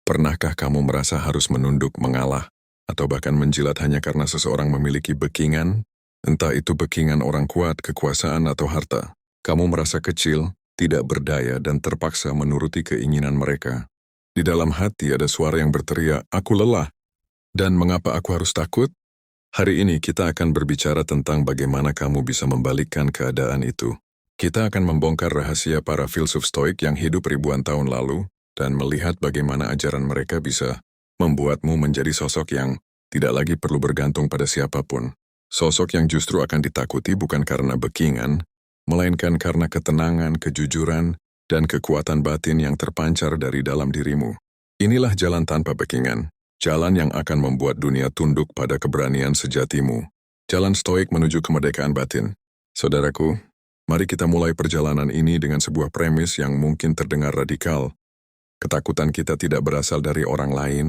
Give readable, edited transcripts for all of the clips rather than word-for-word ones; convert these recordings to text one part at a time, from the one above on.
Pernahkah kamu merasa harus menunduk, mengalah, atau bahkan menjilat hanya karena seseorang memiliki backingan? Entah itu backingan orang kuat, kekuasaan, atau harta. Kamu merasa kecil, tidak berdaya, dan terpaksa menuruti keinginan mereka. Di dalam hati ada suara yang berteriak, "Aku lelah." Dan mengapa aku harus takut? Hari ini kita akan berbicara tentang bagaimana kamu bisa membalikkan keadaan itu. Kita akan membongkar rahasia para filsuf stoik yang hidup ribuan tahun lalu, dan melihat bagaimana ajaran mereka bisa membuatmu menjadi sosok yang tidak lagi perlu bergantung pada siapapun. Sosok yang justru akan ditakuti bukan karena backingan, melainkan karena ketenangan, kejujuran, dan kekuatan batin yang terpancar dari dalam dirimu. Inilah jalan tanpa backingan, jalan yang akan membuat dunia tunduk pada keberanian sejatimu. Jalan stoik menuju kemerdekaan batin. Saudaraku, mari kita mulai perjalanan ini dengan sebuah premis yang mungkin terdengar radikal. Ketakutan kita tidak berasal dari orang lain,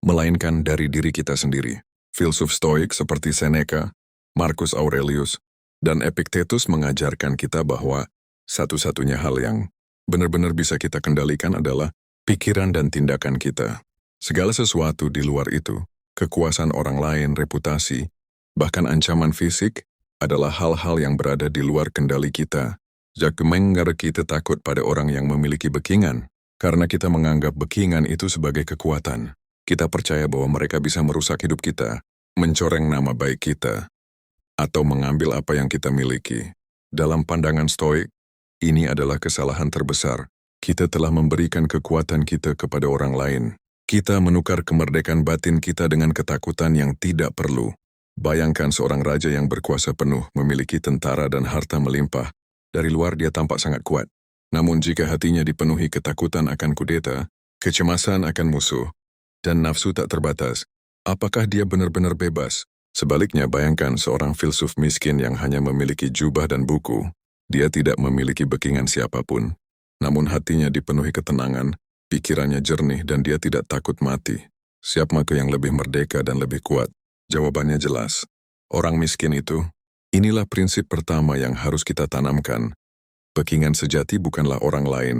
melainkan dari diri kita sendiri. Filsuf stoik seperti Seneca, Marcus Aurelius, dan Epictetus mengajarkan kita bahwa satu-satunya hal yang benar-benar bisa kita kendalikan adalah pikiran dan tindakan kita. Segala sesuatu di luar itu, kekuasaan orang lain, reputasi, bahkan ancaman fisik, adalah hal-hal yang berada di luar kendali kita. Mengapa kita takut pada orang yang memiliki backingan? Karena kita menganggap backingan itu sebagai kekuatan. Kita percaya bahwa mereka bisa merusak hidup kita, mencoreng nama baik kita, atau mengambil apa yang kita miliki. Dalam pandangan stoik, ini adalah kesalahan terbesar. Kita telah memberikan kekuatan kita kepada orang lain. Kita menukar kemerdekaan batin kita dengan ketakutan yang tidak perlu. Bayangkan seorang raja yang berkuasa penuh, memiliki tentara dan harta melimpah. Dari luar dia tampak sangat kuat. Namun jika hatinya dipenuhi ketakutan akan kudeta, kecemasan akan musuh, dan nafsu tak terbatas, apakah dia benar-benar bebas? Sebaliknya, bayangkan seorang filsuf miskin yang hanya memiliki jubah dan buku. Dia tidak memiliki backingan siapapun. Namun hatinya dipenuhi ketenangan, pikirannya jernih, dan dia tidak takut mati. Siapa yang lebih merdeka dan lebih kuat? Jawabannya jelas. Orang miskin itu. Inilah prinsip pertama yang harus kita tanamkan. Backingan sejati bukanlah orang lain,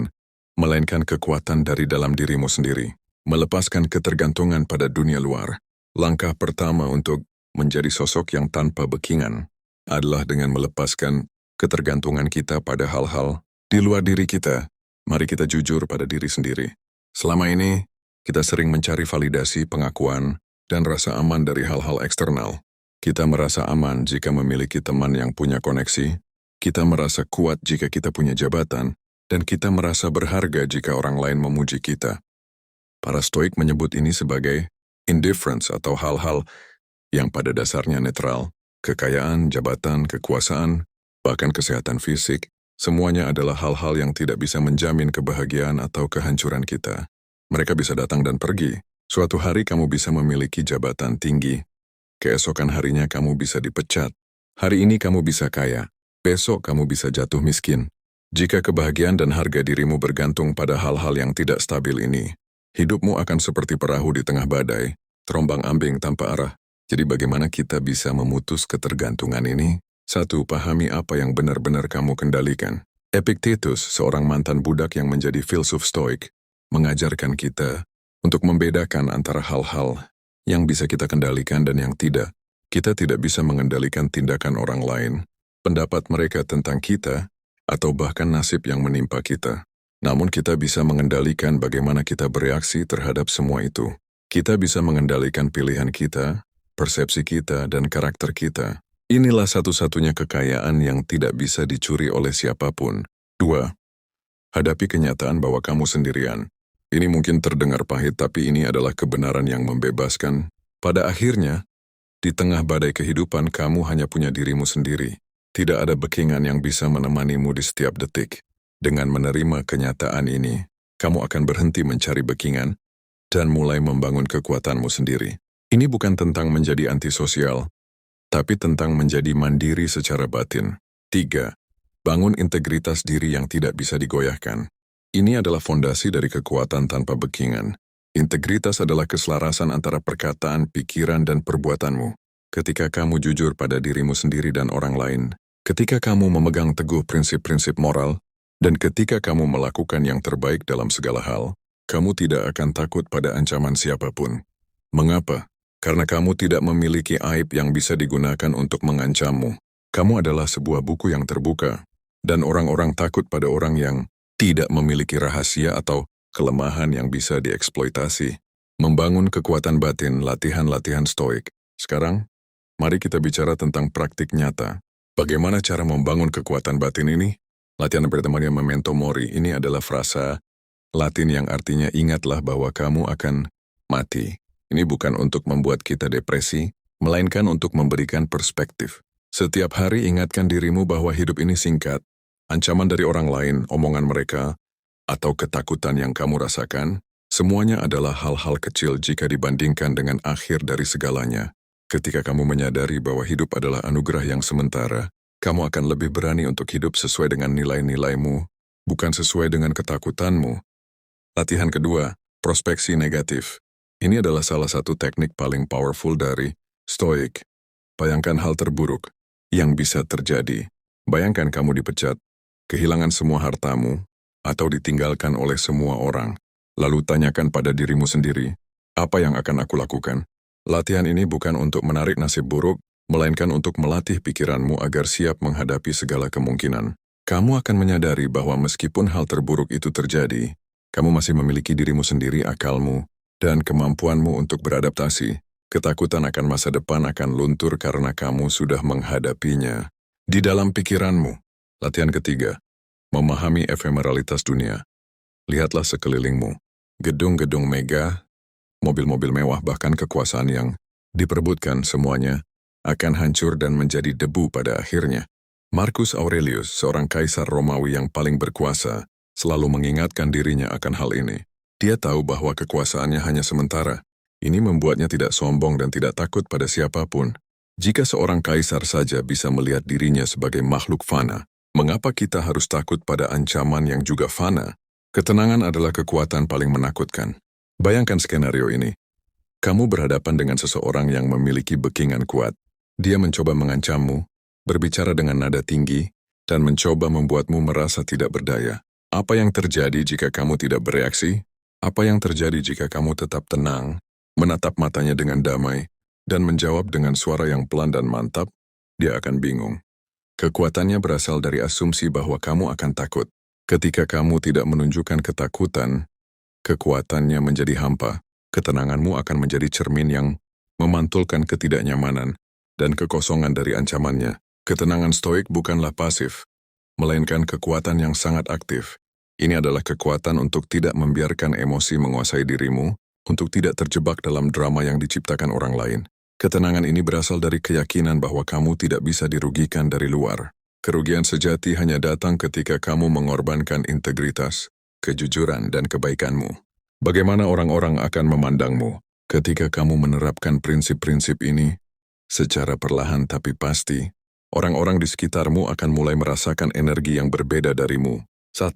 melainkan kekuatan dari dalam dirimu sendiri. Melepaskan ketergantungan pada dunia luar. Langkah pertama untuk menjadi sosok yang tanpa backingan adalah dengan melepaskan ketergantungan kita pada hal-hal di luar diri kita. Mari kita jujur pada diri sendiri. Selama ini, kita sering mencari validasi, pengakuan, dan rasa aman dari hal-hal eksternal. Kita merasa aman jika memiliki teman yang punya koneksi. Kita merasa kuat jika kita punya jabatan, dan kita merasa berharga jika orang lain memuji kita. Para stoik menyebut ini sebagai indifference atau hal-hal yang pada dasarnya netral. Kekayaan, jabatan, kekuasaan, bahkan kesehatan fisik, semuanya adalah hal-hal yang tidak bisa menjamin kebahagiaan atau kehancuran kita. Mereka bisa datang dan pergi. Suatu hari kamu bisa memiliki jabatan tinggi. Keesokan harinya kamu bisa dipecat. Hari ini kamu bisa kaya. Besok kamu bisa jatuh miskin. Jika kebahagiaan dan harga dirimu bergantung pada hal-hal yang tidak stabil ini, hidupmu akan seperti perahu di tengah badai, terombang-ambing tanpa arah. Jadi bagaimana kita bisa memutus ketergantungan ini? 1. Pahami apa yang benar-benar kamu kendalikan. Epictetus, seorang mantan budak yang menjadi filsuf stoik, mengajarkan kita untuk membedakan antara hal-hal yang bisa kita kendalikan dan yang tidak. Kita tidak bisa mengendalikan tindakan orang lain, pendapat mereka tentang kita, atau bahkan nasib yang menimpa kita. Namun kita bisa mengendalikan bagaimana kita bereaksi terhadap semua itu. Kita bisa mengendalikan pilihan kita, persepsi kita, dan karakter kita. Inilah satu-satunya kekayaan yang tidak bisa dicuri oleh siapapun. 2. Hadapi kenyataan bahwa kamu sendirian. Ini mungkin terdengar pahit, tapi ini adalah kebenaran yang membebaskan. Pada akhirnya, di tengah badai kehidupan, kamu hanya punya dirimu sendiri. Tidak ada backingan yang bisa menemanimu di setiap detik. Dengan menerima kenyataan ini, kamu akan berhenti mencari backingan dan mulai membangun kekuatanmu sendiri. Ini bukan tentang menjadi antisosial, tapi tentang menjadi mandiri secara batin. 3. Bangun integritas diri yang tidak bisa digoyahkan. Ini adalah fondasi dari kekuatan tanpa backingan. Integritas adalah keselarasan antara perkataan, pikiran, dan perbuatanmu. Ketika kamu jujur pada dirimu sendiri dan orang lain, ketika kamu memegang teguh prinsip-prinsip moral, dan ketika kamu melakukan yang terbaik dalam segala hal, Kamu tidak akan takut pada ancaman siapapun. Mengapa? Karena kamu tidak memiliki aib yang bisa digunakan untuk mengancammu. Kamu adalah sebuah buku yang terbuka, dan orang-orang takut pada orang yang tidak memiliki rahasia atau kelemahan yang bisa dieksploitasi. Membangun kekuatan batin, latihan-latihan stoik. Sekarang, mari kita bicara tentang praktik nyata. Bagaimana cara membangun kekuatan batin ini? Latihan yang pertamanya memento mori. Ini adalah frasa Latin yang artinya ingatlah bahwa kamu akan mati. Ini bukan untuk membuat kita depresi, melainkan untuk memberikan perspektif. Setiap hari ingatkan dirimu bahwa hidup ini singkat. Ancaman dari orang lain, omongan mereka, atau ketakutan yang kamu rasakan, semuanya adalah hal-hal kecil jika dibandingkan dengan akhir dari segalanya. Ketika kamu menyadari bahwa hidup adalah anugerah yang sementara, kamu akan lebih berani untuk hidup sesuai dengan nilai-nilaimu, bukan sesuai dengan ketakutanmu. Latihan kedua, prospeksi negatif. Ini adalah salah satu teknik paling powerful dari stoik. Bayangkan hal terburuk yang bisa terjadi. Bayangkan kamu dipecat, kehilangan semua hartamu, atau ditinggalkan oleh semua orang. Lalu tanyakan pada dirimu sendiri, apa yang akan aku lakukan? Latihan ini bukan untuk menarik nasib buruk, melainkan untuk melatih pikiranmu agar siap menghadapi segala kemungkinan. Kamu akan menyadari bahwa meskipun hal terburuk itu terjadi, kamu masih memiliki dirimu sendiri, akalmu, dan kemampuanmu untuk beradaptasi. Ketakutan akan masa depan akan luntur karena kamu sudah menghadapinya. Di dalam pikiranmu. Latihan ketiga, memahami efemeralitas dunia. Lihatlah sekelilingmu. Gedung-gedung mega, mobil-mobil mewah, bahkan kekuasaan yang diperebutkan semuanya akan hancur dan menjadi debu pada akhirnya. Marcus Aurelius, seorang kaisar Romawi yang paling berkuasa, selalu mengingatkan dirinya akan hal ini. Dia tahu bahwa kekuasaannya hanya sementara. Ini membuatnya tidak sombong dan tidak takut pada siapapun. Jika seorang kaisar saja bisa melihat dirinya sebagai makhluk fana, mengapa kita harus takut pada ancaman yang juga fana? Ketenangan adalah kekuatan paling menakutkan. Bayangkan skenario ini. Kamu berhadapan dengan seseorang yang memiliki backingan kuat. Dia mencoba mengancammu, berbicara dengan nada tinggi, dan mencoba membuatmu merasa tidak berdaya. Apa yang terjadi jika kamu tidak bereaksi? Apa yang terjadi jika kamu tetap tenang, menatap matanya dengan damai, dan menjawab dengan suara yang pelan dan mantap? Dia akan bingung. Kekuatannya berasal dari asumsi bahwa kamu akan takut. Ketika kamu tidak menunjukkan ketakutan, kekuatannya menjadi hampa. Ketenanganmu akan menjadi cermin yang memantulkan ketidaknyamanan dan kekosongan dari ancamannya. Ketenangan stoik bukanlah pasif, melainkan kekuatan yang sangat aktif. Ini adalah kekuatan untuk tidak membiarkan emosi menguasai dirimu, untuk tidak terjebak dalam drama yang diciptakan orang lain. Ketenangan ini berasal dari keyakinan bahwa kamu tidak bisa dirugikan dari luar. Kerugian sejati hanya datang ketika kamu mengorbankan integritas, kejujuran, dan kebaikanmu. Bagaimana orang-orang akan memandangmu ketika kamu menerapkan prinsip-prinsip ini? Secara perlahan tapi pasti, orang-orang di sekitarmu akan mulai merasakan energi yang berbeda darimu. 1.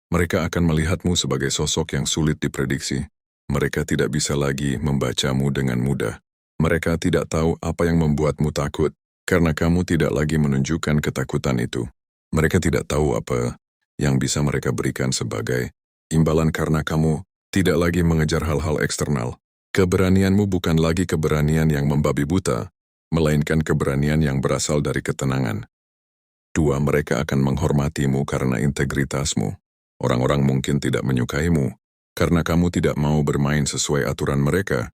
Mereka akan melihatmu sebagai sosok yang sulit diprediksi. Mereka tidak bisa lagi membacamu dengan mudah. Mereka tidak tahu apa yang membuatmu takut, karena kamu tidak lagi menunjukkan ketakutan itu. Mereka tidak tahu apa yang bisa mereka berikan sebagai imbalan karena kamu tidak lagi mengejar hal-hal eksternal. Keberanianmu bukan lagi keberanian yang membabi buta, melainkan keberanian yang berasal dari ketenangan. 2. Mereka akan menghormatimu karena integritasmu. Orang-orang mungkin tidak menyukaimu, karena kamu tidak mau bermain sesuai aturan mereka.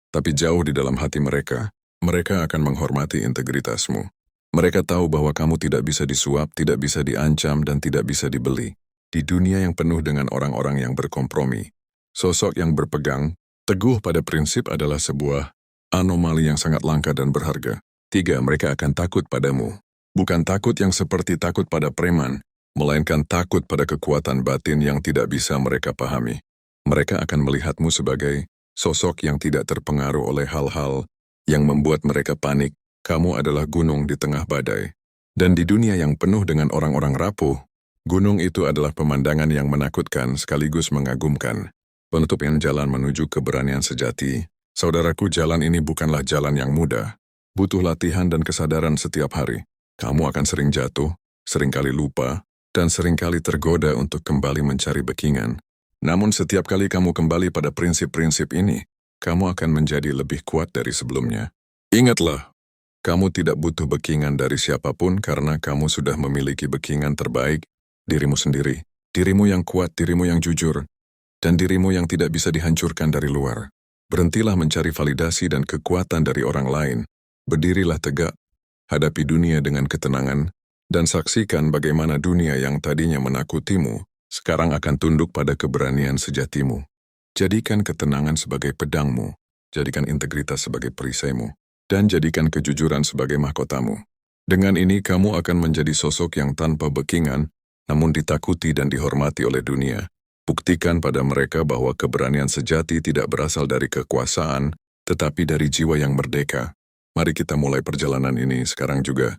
Tapi jauh di dalam hati mereka, mereka akan menghormati integritasmu. Mereka tahu bahwa kamu tidak bisa disuap, tidak bisa diancam, dan tidak bisa dibeli. Di dunia yang penuh dengan orang-orang yang berkompromi, sosok yang berpegang teguh pada prinsip adalah sebuah anomali yang sangat langka dan berharga. 3. Mereka akan takut padamu. Bukan takut yang seperti takut pada preman, melainkan takut pada kekuatan batin yang tidak bisa mereka pahami. Mereka akan melihatmu sebagai sosok yang tidak terpengaruh oleh hal-hal yang membuat mereka panik. Kamu adalah gunung di tengah badai. Dan di dunia yang penuh dengan orang-orang rapuh, gunung itu adalah pemandangan yang menakutkan sekaligus mengagumkan. Penutupan jalan menuju keberanian sejati. Saudaraku, jalan ini bukanlah jalan yang mudah. Butuh latihan dan kesadaran setiap hari. Kamu akan sering jatuh, seringkali lupa, dan seringkali tergoda untuk kembali mencari backingan. Namun setiap kali kamu kembali pada prinsip-prinsip ini, kamu akan menjadi lebih kuat dari sebelumnya. Ingatlah, kamu tidak butuh backingan dari siapapun karena kamu sudah memiliki backingan terbaik, dirimu sendiri, dirimu yang kuat, dirimu yang jujur, dan dirimu yang tidak bisa dihancurkan dari luar. Berhentilah mencari validasi dan kekuatan dari orang lain. Berdirilah tegak, hadapi dunia dengan ketenangan, dan saksikan bagaimana dunia yang tadinya menakutimu, sekarang akan tunduk pada keberanian sejatimu. Jadikan ketenangan sebagai pedangmu, jadikan integritas sebagai perisaimu, dan jadikan kejujuran sebagai mahkotamu. Dengan ini kamu akan menjadi sosok yang tanpa backingan, namun ditakuti dan dihormati oleh dunia. Buktikan pada mereka bahwa keberanian sejati tidak berasal dari kekuasaan, tetapi dari jiwa yang merdeka. Mari kita mulai perjalanan ini sekarang juga.